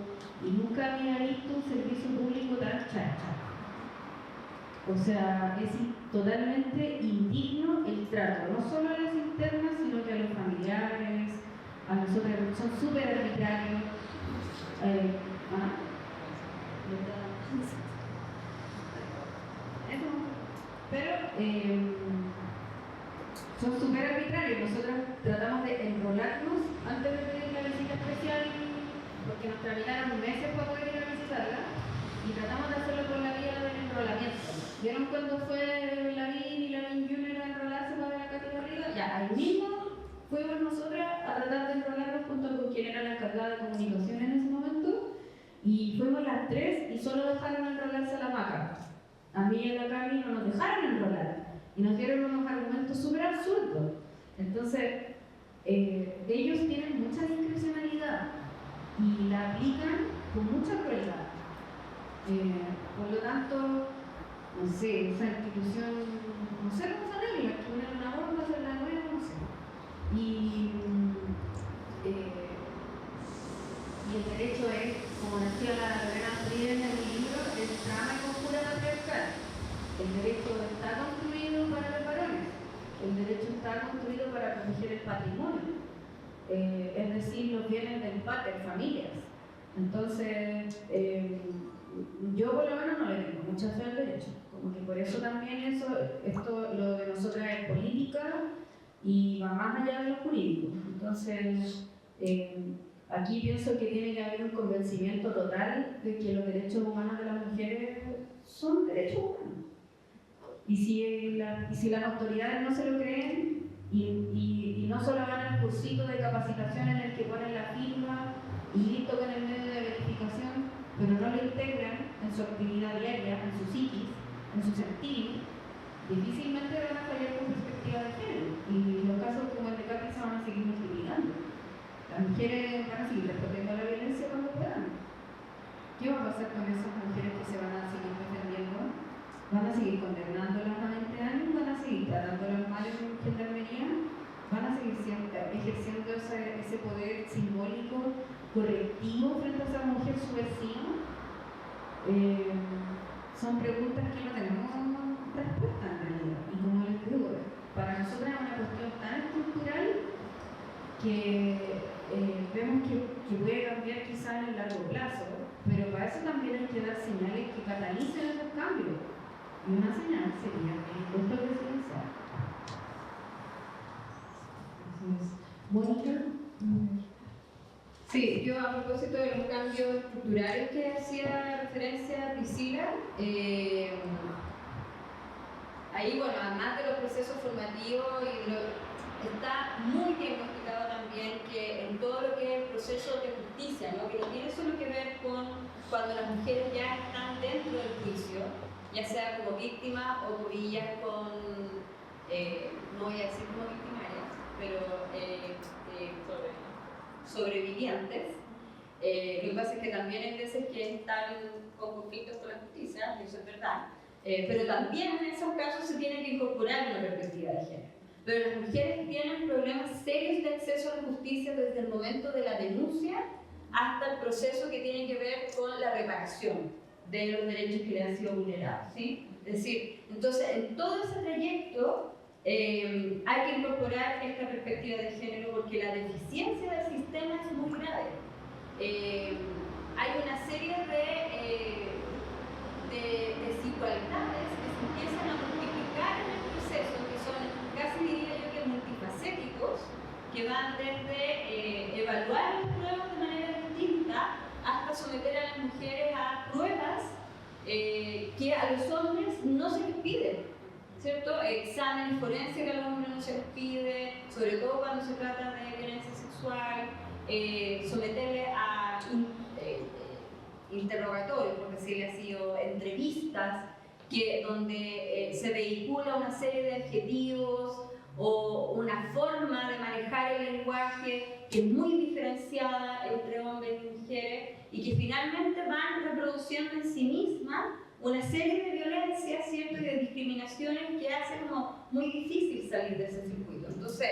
y nunca había visto un servicio público tan chacha. O sea, es totalmente indigno el trato, no solo a las internas, sino que a los familiares, a nosotros, son súper arbitrarios. Pero son súper arbitrarios. Nosotros tratamos de enrolarnos antes de pedir la visita especial, porque nos tramitaron meses para poder ir a visitarla, y tratamos de hacerlo por la vía del enrolamiento. ¿Vieron cuando fue Lavín y Lavín Jr. a enrolarse para ver a Katy Barriga? Ya, ahí mismo fuimos nosotras a tratar de enrolarnos junto con quien era la encargada de comunicación en ese momento, y fuimos las tres y solo dejaron enrolarse a la Maca. A mí y a la Cami no nos dejaron enrolar y nos dieron unos argumentos súper absurdos. Entonces, ellos tienen mucha discrecionalidad y la aplican con mucha crueldad. Por lo tanto, no sé, esa institución, no sé cómo se arregla, que poner una bomba, hacer la nueva, no sé. Y el derecho es, como decía la Lorena Frías en el libro, es trama y conjura patriarcal. El derecho está construido para los varones, el derecho está construido para proteger el patrimonio, es decir, los bienes del pater, familias. Entonces, yo por lo menos no le tengo mucha fe al derecho, como que por eso también lo de nosotras es política y va más allá de lo jurídico. Entonces, aquí pienso que tiene que haber un convencimiento total de que los derechos humanos de las mujeres son derechos humanos. Y si las autoridades no se lo creen y no solo van al cursito de capacitación en el que ponen la firma y listo con el medio de verificación, pero no lo integran en su actividad diaria, en su psiquis, en su sentir, difícilmente van a fallar con perspectiva de género. Y los casos como el de Katy se van a seguir multiplicando. Las mujeres van a seguir respondiendo a la violencia cuando puedan. ¿Qué va a pasar con esas mujeres que se van a seguir defendiendo? ¿Van a seguir condenándolas a 20 años? ¿Van a seguir tratándolas mal en gendarmería? ¿Van a seguir ejerciendo ese poder simbólico correctivo frente a esa mujer subversiva? Son preguntas que no tenemos respuesta en realidad. Y como les digo, para nosotros es una cuestión tan estructural que vemos que puede cambiar quizás en el largo plazo, pero para eso también hay que dar señales que catalicen esos cambios. Y una señal sería el impuesto presidencial. Mónica. Sí, yo a propósito de los cambios estructurales que hacía referencia a Priscila, ahí, bueno, además de los procesos formativos, está muy diagnosticado también que en todo lo que es el proceso de justicia, ¿no? Que no tiene solo que ver con cuando las mujeres ya están dentro del juicio, ya sea como víctimas o comillas con, no voy a decir como victimarias, pero sobrevivientes. Lo que pasa es que también hay veces que están con conflictos con la justicia, y eso es verdad, pero también en esos casos se tiene que incorporar una perspectiva de género. Pero las mujeres tienen problemas serios de acceso a la justicia desde el momento de la denuncia hasta el proceso que tiene que ver con la reparación de los derechos que le han sido vulnerados, ¿sí? Es decir, entonces en todo ese trayecto hay que incorporar esta perspectiva de género porque la deficiencia del sistema es muy grave. Hay una serie de desigualdades que se empiezan a multiplicar en el proceso, que son casi diría yo que multifacéticos, que van desde evaluar las pruebas de manera distinta hasta someter a las mujeres a pruebas que a los hombres no se les piden, ¿cierto? Exámenes forenses que a los hombres no se les pide, sobre todo cuando se trata de violencia sexual, someterle a interrogatorios, por decirle así, o entrevistas donde se vehicula una serie de adjetivos o una forma de manejar el lenguaje que es muy diferenciada entre hombres y mujeres y que finalmente van reproduciendo en sí misma una serie de violencias, ¿cierto? Y de discriminaciones que hace como muy difícil salir de ese circuito. Entonces,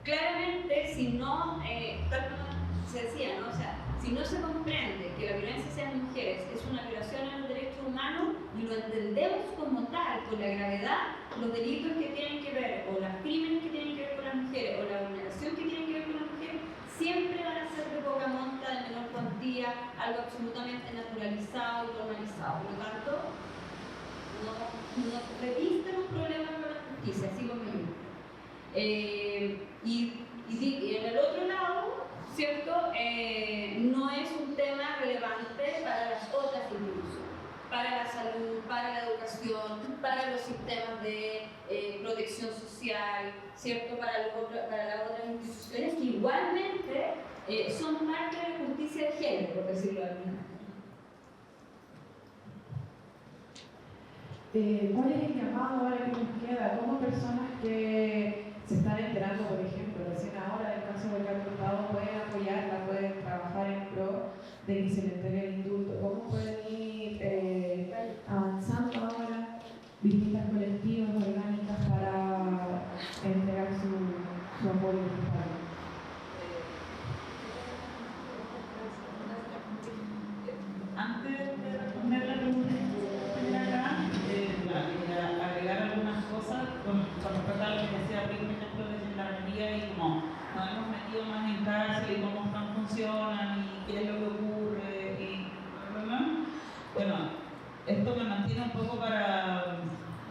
claramente, si no, tal como se decía, ¿no? O sea, si no se comprende que la violencia hacia las mujeres es una violación a los derechos humanos y lo entendemos como tal, con la gravedad, los delitos que tienen que ver, o los crímenes que tienen que ver con las mujeres, o la vulneración que tienen que ver con las mujeres, siempre van a ser de poca monta, de menor cuantía, algo absolutamente naturalizado y normalizado. Por lo tanto, no revisten un problema con la justicia, así como yo. Y en el otro lado, ¿cierto? No es un tema relevante para las otras instituciones, para la salud, para la educación, para los sistemas de protección social, ¿cierto? Para las otras instituciones que igualmente son parte de la justicia de género, por decirlo de alguna manera. ¿Cuál es el llamado ahora que nos queda? ¿Cómo personas que se están enterando, por ejemplo, recién ahora del caso del Hurtado pueden apoyarla, pueden trabajar en pro de que se le entregue el indulto? ¿Cómo pueden ir avanzando ahora distintas colectivas orgánicas para entregar su apoyo y respaldo? Antes de responder la pregunta que tenía acá, quería agregar algunas cosas con respecto a lo que decía Rick, por ejemplo, de gendarmería y cómo nos hemos metido más en cárcel y cómo funcionan y qué es lo que ocurre y bueno, esto me mantiene un poco para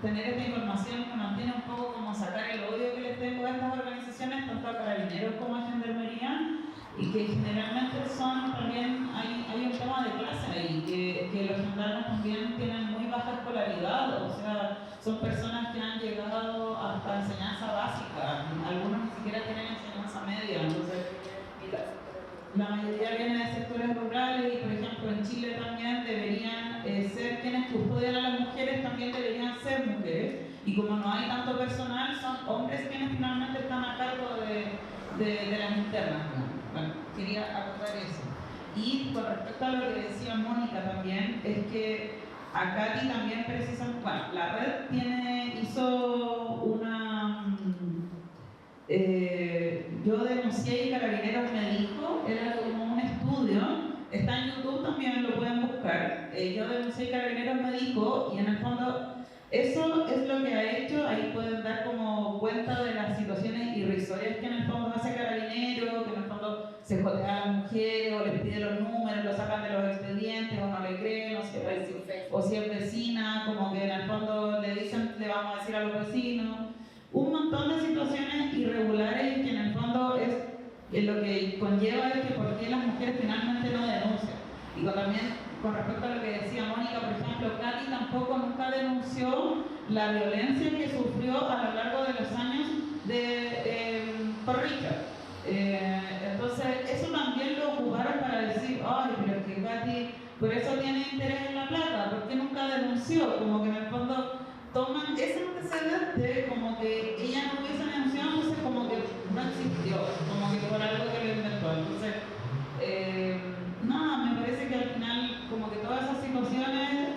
tener esta información, me mantiene un poco como sacar el odio que les tengo a estas organizaciones, tanto a Carabineros como a Gendarmería, y que generalmente son también, hay un tema de clase ahí, que los gendarmes también tienen muy baja escolaridad, o sea, son personas que han llegado hasta enseñanza básica, algunos ni siquiera tienen enseñanza media, entonces la mayoría viene de sectores rurales y por ejemplo en Chile también deberían ser quienes custodian a las mujeres, también deberían ser mujeres, y como no hay tanto personal, son hombres quienes finalmente están a cargo de las internas. Bueno, quería acotar eso. Y con respecto a lo que decía Mónica también, es que a Katy también precisamente, bueno, la red hizo una... yo denuncié y Carabineros me dijo, era como un estudio, está en YouTube también, lo pueden buscar. Yo denuncié y Carabineros me dijo, y en el fondo eso es lo que ha hecho. Ahí pueden dar como cuenta de las situaciones irrisorias que en el fondo hace Carabineros, que en el fondo se jotea a las mujeres o les pide los números, lo sacan de los expedientes o no le creen, o si es vecina, como que en el fondo le dicen, le vamos a decir a los vecinos. Un montón de situaciones irregulares que en el fondo es lo que conlleva es que por qué las mujeres finalmente no denuncian. Y también con respecto a lo que decía Mónica, por ejemplo, Katy tampoco nunca denunció la violencia que sufrió a lo largo de los años por Richard. Entonces, eso también lo ocuparon para decir, ay, pero es que Katy por eso tiene interés en la plata, ¿por qué nunca denunció? Como que en el fondo toman ese antecedente como que ella no hubiese denunciado, entonces como que no existió, como que por algo que lo inventó. Entonces, nada, me parece que al final como que todas esas situaciones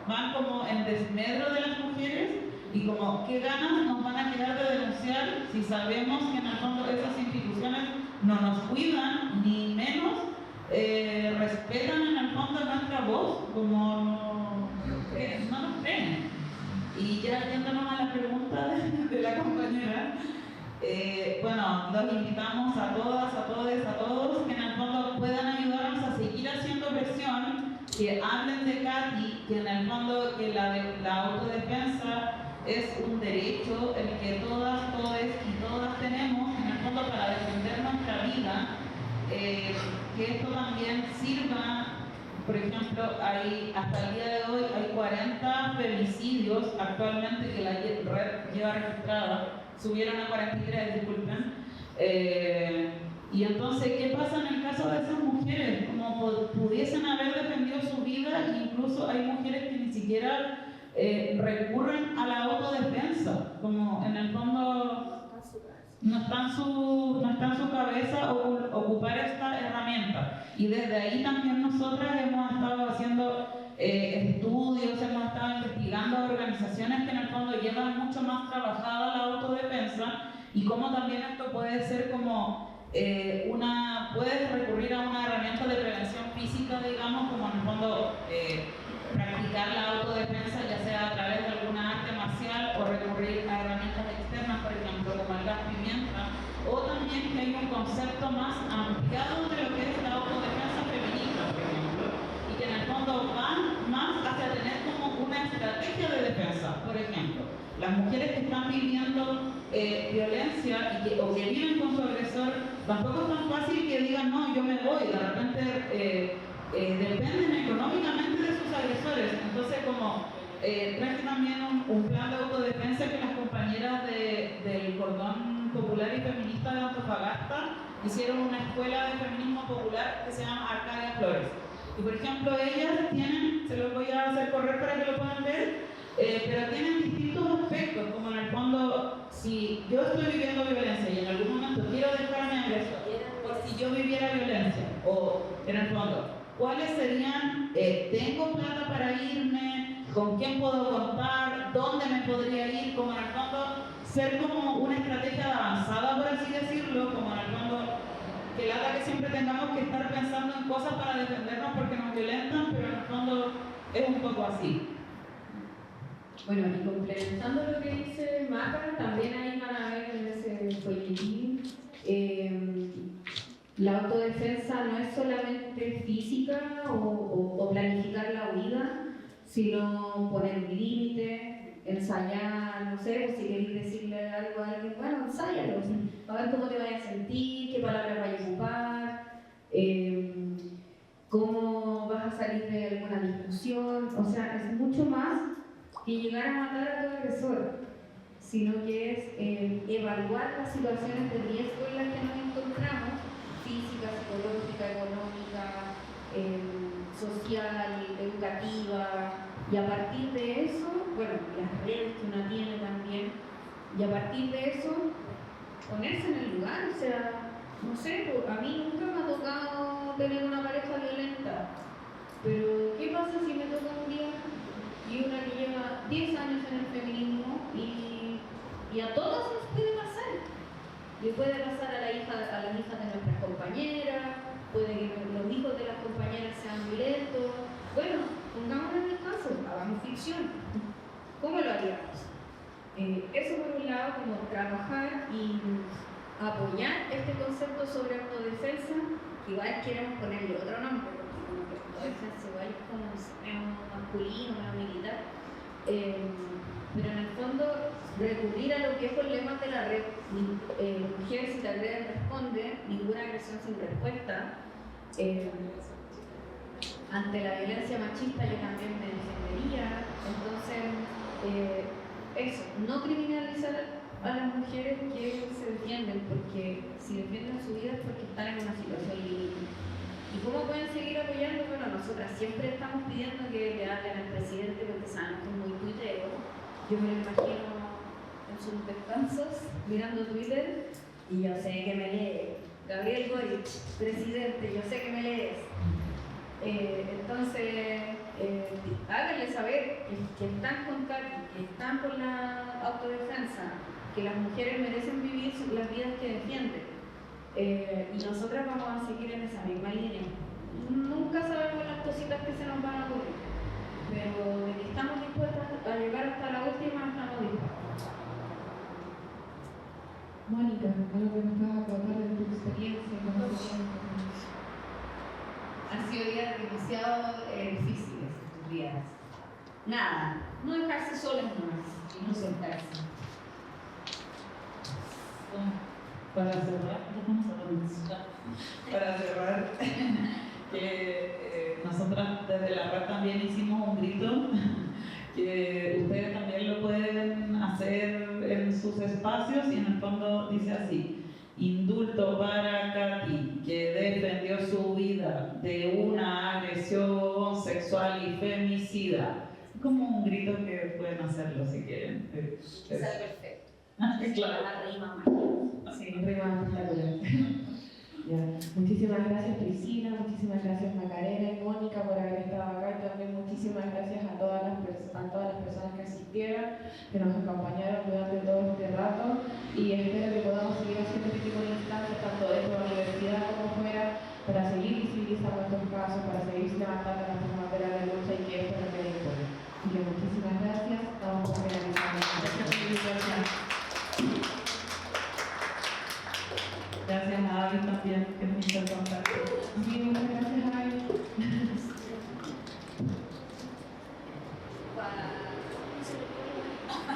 van como en desmedro de las mujeres y como qué ganas nos van a quedar de denunciar si sabemos que en el fondo esas instituciones no nos cuidan ni menos respetan en el fondo nuestra voz, como no nos creen. Y ya yéndonos a la pregunta de la compañera, bueno, los invitamos a todas, a todos que en el fondo puedan ayudarnos a seguir haciendo presión, que hablen de Katy, que en el fondo que la autodefensa es un derecho el que todas, todes y todas tenemos, en el fondo para defender nuestra vida, que esto también sirva. Por ejemplo, hasta el día de hoy hay 40 femicidios actualmente que la red lleva registrada, subieron a 43, disculpen. Y entonces, ¿qué pasa en el caso de esas mujeres? Como pudiesen haber defendido su vida, incluso hay mujeres que ni siquiera recurren a la autodefensa, como en el fondo no está en su cabeza ocupar esta herramienta. Y desde ahí también nosotras hemos estado haciendo estudios, hemos estado investigando a organizaciones que en el fondo llevan mucho más trabajada la autodefensa y cómo también esto puede ser como puedes recurrir a una herramienta de prevención física, digamos, como en el fondo practicar la autodefensa, ya sea a través de alguna arte marcial o recurrir a herramientas externas, por ejemplo, como el gas pimienta, o también que hay un concepto más ampliado de lo que es la autodefensa feminista, por ejemplo, y que en el fondo van más hacia tener como una estrategia de defensa. Por ejemplo, las mujeres que están viviendo violencia o que viven con su agresor, tampoco es tan fácil que digan, no, yo me voy, de repente dependen económicamente de sus agresores. Entonces, como traje también un plan de autodefensa que las compañeras del Cordón Popular y Feminista de Antofagasta hicieron una escuela de feminismo popular que se llama Arcadia Flores. Y por ejemplo, ellas tienen, se los voy a hacer correr para que lo puedan ver, pero tienen distintos aspectos, como en el fondo, si yo estoy viviendo violencia y en algún momento quiero dejar a mi agresor, o si yo viviera violencia, o en el fondo, ¿cuáles serían, tengo plata para irme, con quién puedo contar, dónde me podría ir, como en el fondo, ser como una estrategia avanzada, por así decirlo, como en el fondo, que lata que siempre tengamos que estar pensando en cosas para defendernos porque nos violentan, pero en el fondo es un poco así. Bueno, y complementando lo que dice Maca, también ahí van a ver en ese folletín, la autodefensa no es solamente física o planificar la huida, sino poner un límite, ensayar, no sé, pues si queréis decirle algo a alguien, bueno, ensáyalo, a ver cómo te vayas a sentir, qué palabras vayas a ocupar, cómo vas a salir de alguna discusión. O sea, es mucho más que llegar a matar a tu agresor, sino que es evaluar las situaciones de riesgo en las que nos encontramos, física, psicológica, económica, social, educativa, y a partir de eso, bueno, las redes que uno tiene también, y a partir de eso, ponerse en el lugar, o sea, no sé, pues, a mí nunca me ha tocado tener una pareja violenta, pero ¿qué pasa si me toca un día y una que lleva 10 años en el feminismo y a todas nos puede pasar? Le puede pasar a las hijas de nuestras compañeras, puede que los hijos de las compañeras sean violentos. Bueno, pongámonos en el caso, hagamos ficción. ¿Cómo lo haríamos? Eso por un lado, como trabajar y apoyar este concepto sobre autodefensa, que igual queremos ponerle otro nombre, porque como que autodefensa igual es como medio masculino, medio militar. Pero en el fondo, recurrir a los viejos lemas de la red, mujer si te agreden responde, ninguna agresión sin respuesta. Ante la violencia machista yo también me defendería. Entonces, eso, no criminalizar a las mujeres que se defienden, porque si defienden su vida es porque están en una situación límite. ¿Y cómo pueden seguir apoyando? Bueno, nosotras siempre estamos pidiendo que le hablen al presidente porque saben que es muy tuitero. Yo me lo imagino en sus descansos mirando Twitter y yo sé que me lee. Gabriel Boric, presidente, yo sé que me lees. Entonces, háganle saber que están con Katy, que están con la autodefensa, que las mujeres merecen vivir las vidas que defienden. Y nosotras vamos a seguir en esa misma línea. Nunca sabemos las cositas que se nos van a ocurrir, pero de que estamos dispuestas a llegar hasta la última, estamos dispuestas. Mónica, algo que nos puedas contar de tu experiencia y conocimiento. Han sido días demasiado difíciles estos días. Nada, no dejarse solas más y no soltarse. Para cerrar, nosotras desde la red también hicimos un grito que ustedes también lo pueden hacer en sus espacios y en el fondo dice así: indulto para Katy, que defendió su vida de una agresión sexual y femicida. Como un grito que pueden hacerlo si quieren. Sale perfecto. Claro. La rima más. Sí, rima espectacular. Ya. Muchísimas gracias Priscila, muchísimas gracias Macarena y Mónica por haber estado acá, y también muchísimas gracias a todas las personas que asistieron, que nos acompañaron durante todo este rato, y espero que podamos seguir haciendo este tipo de instancias tanto dentro de la universidad como fuera, para seguir visibilizando estos casos, para seguir levantando las banderas de lucha y que esto no quede impune. Así que muchísimas gracias, estamos finalizando. Gracias a David también, que nos hizo el contacto.